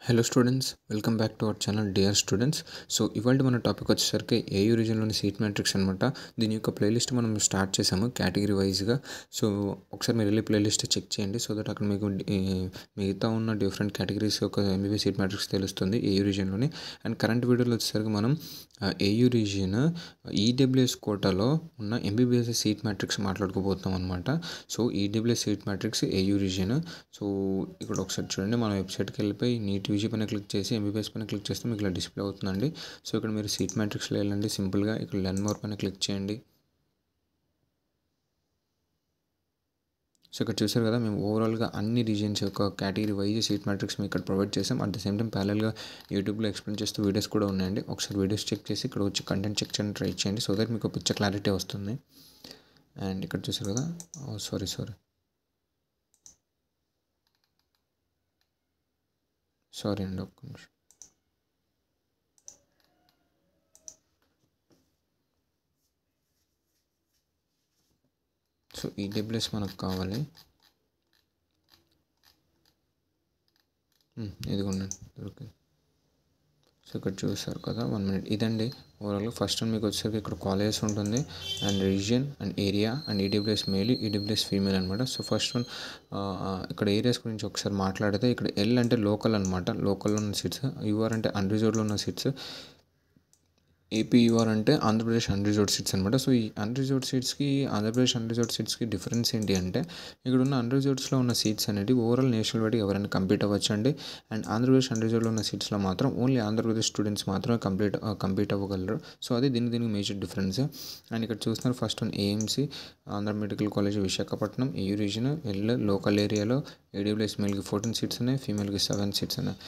Hello students, welcome back to our channel dear students. So ఇవాళ మన topic వచ్చేసరికి AU రీజన్లోని seat matrix అనమాట. దీని యొక్క ప్లేలిస్ట్ మనం స్టార్ట్ చేసాము కేటగిరీ వైజ్గా. సో ఒకసారి మీరు వెళ్ళి ప్లేలిస్ట్ చెక్ చేయండి, సో దట్ అక్కడ మీకు మిగతా ఉన్న డిఫరెంట్ కేటగిరీస్ యొక్క ఎంబీబీఎస్ సీట్ మ్యాట్రిక్స్ తెలుస్తుంది ఏయూ రీజన్లోని. అండ్ కరెంట్ వీడియోలో వచ్చేసరికి మనం ఏయూ రీజియన్ ఈడబ్ల్యూఎస్ కోటాలో ఉన్న ఎంబీబీఎస్ సీట్ మ్యాట్రిక్స్ మాట్లాడుకోబోతున్నాం అనమాట. So EWS seat matrix AU region. So ఇక్కడ ఒకసారి చూడండి, మన వెబ్సైట్కి వెళ్ళిపోయి నీట్ యూజీ పైన క్లిక్ చేసి ఎంబీబీఎస్ పైన క్లిక్ చేస్తే మీకు ఇలా డిస్ప్లే అవుతుందండి. సో ఇక్కడ మీరు సీట్ మ్యాట్రిక్స్లో వెళ్ళండి, సింపుల్గా ఇక్కడ లెర్న్ మోర్ పైన క్లిక్ చేయండి. సో ఇక్కడ చూసారు కదా, మేము ఓవరాల్గా అన్ని రీజియన్స్ యొక్క కేటగిరీ వైజ్ సీట్ మ్యాట్రిక్స్ మేము ఇక్కడ ప్రొవైడ్ చేసాం. అట్ ద సేమ్ టైం ప్యారల్గా యూట్యూబ్లో ఎక్స్ప్లెయిన్ చేస్తూ వీడియోస్ కూడా ఉన్నాయండి. ఒకసారి వీడియోస్ చెక్ చేసి ఇక్కడ వచ్చి కంటెంట్ చెక్ చేయడానికి ట్రై చేయండి, సో దట్ మీకు పిక్చర్ క్లారిటీ వస్తుంది. అండ్ ఇక్కడ చూసారు కదా, సారీ అండి, ఒక్క నిమిషం. సో ఈడబ్ల్యూఎస్ మనకు కావాలి, ఇదిగోండి దొరికింది. సో ఇక్కడ చూసారు కదా, 1 minute ఇదండి ఓవరాల్గా. ఫస్ట్ మీకు వచ్చేసరికి ఇక్కడ కాలేజెస్ ఉంటుంది and region and area and EWS male, EWS female అనమాట. సో ఫస్ట్ వన్ ఇక్కడ ఏరియాస్ గురించి ఒకసారి మాట్లాడితే, ఇక్కడ ఎల్ అంటే లోకల్ అనమాట, లోకల్లో ఉన్న సీట్స్. యూఆర్ అంటే అన్రిజర్వ్డ్లో ఉన్న సీట్స్. ఏపీయూఆర్ అంటే ఆంధ్రప్రదేశ్ అన్రిజర్వ్డ్ సీట్స్ అనమాట. సో ఈ అన్రిజర్వ్డ్ సీట్స్కి ఆంధ్రప్రదేశ్ అన్రిజర్వ్డ్ సీట్స్కి డిఫరెన్స్ ఏంటి అంటే, ఇక్కడ ఉన్న అన్రిజర్వ్డ్స్లో ఉన్న సీట్స్ అనేది ఓవరాల్ నేషనల్ వైడ్ ఎవరైనా కంప్లీట్ అవ్వచ్చు అండి. అండ్ ఆంధ్రప్రదేశ్ అన్రిజర్వ్డ్లో ఉన్న సీట్స్లో మాత్రం ఓన్లీ ఆంధ్రప్రదేశ్ స్టూడెంట్స్ మాత్రమే కంప్లీట్ అవ్వగలరు. సో అది దీనికి మేజర్ డిఫరెన్స్. అండ్ ఇక్కడ చూస్తున్నారు first one AMC Andhra medical college Visakhapatnam AU reason. L local ఏరియాలో ఏడబ్ల్యూఎస్ మేల్కి 14 సీట్స్ ఉన్నాయి, ఫీమేల్కి 7 సీట్స్ ఉన్నాయి.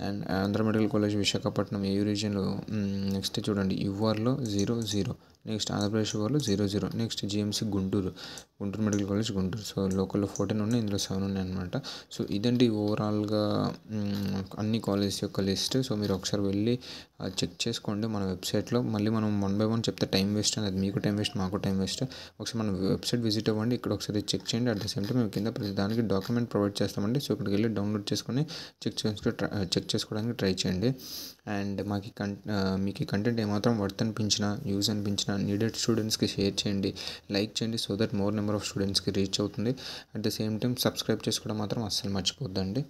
And Andhra medical college Visakhapatnam AU రీజన్లో నెక్స్ట్ చూడండి యూఆర్లో 0-0, నెక్స్ట్ ఆంధ్రప్రదేశ్ యూఆర్లో 0-0, next GMC Guntur medical college Guntur. So లోకల్లో 14 ఉన్నాయి, ఇందులో 7 ఉన్నాయి అనమాట. సో ఇదండి ఓవరాల్గా అన్ని కాలేజెస్ యొక్క లిస్ట్. సో మీరు ఒకసారి వెళ్ళి చెక్ చేసుకోండి మన వెబ్సైట్లో. మళ్ళీ మనం 1 by 1 చెప్తే టైం వేస్ట్ అనేది, మీకు టైం వేస్ట్, మాకు టైం వేస్ట్. ఒకసారి మన వెబ్సైట్ విజిట్ అవ్వండి, ఇక్కడ ఒకసారి చెక్ చేయండి. అట్ ద సేమ్ టైం మేము కింద ప్రతి దానికి డాక్యుమెంట్ ప్రొవైడ్ చేస్తామండి. సో ఇక్కడికి వెళ్ళి డౌన్లోడ్ చేసుకొని చెక్ చేసుకోవడానికి ట్రై చేయండి. అండ్ మీకు ఈ కంటెంట్ ఏమాత్రం వర్త్ అనిపించినా, యూజ్ అనిపించినా నీడెడ్ స్టూడెంట్స్కి షేర్ చేయండి, లైక్ చేయండి, so that more number of స్టూడెంట్స్కి రీచ్ అవుతుంది. At the same time subscribe చేసుకోవడం మాత్రం అస్సలు మర్చిపోద్దండి.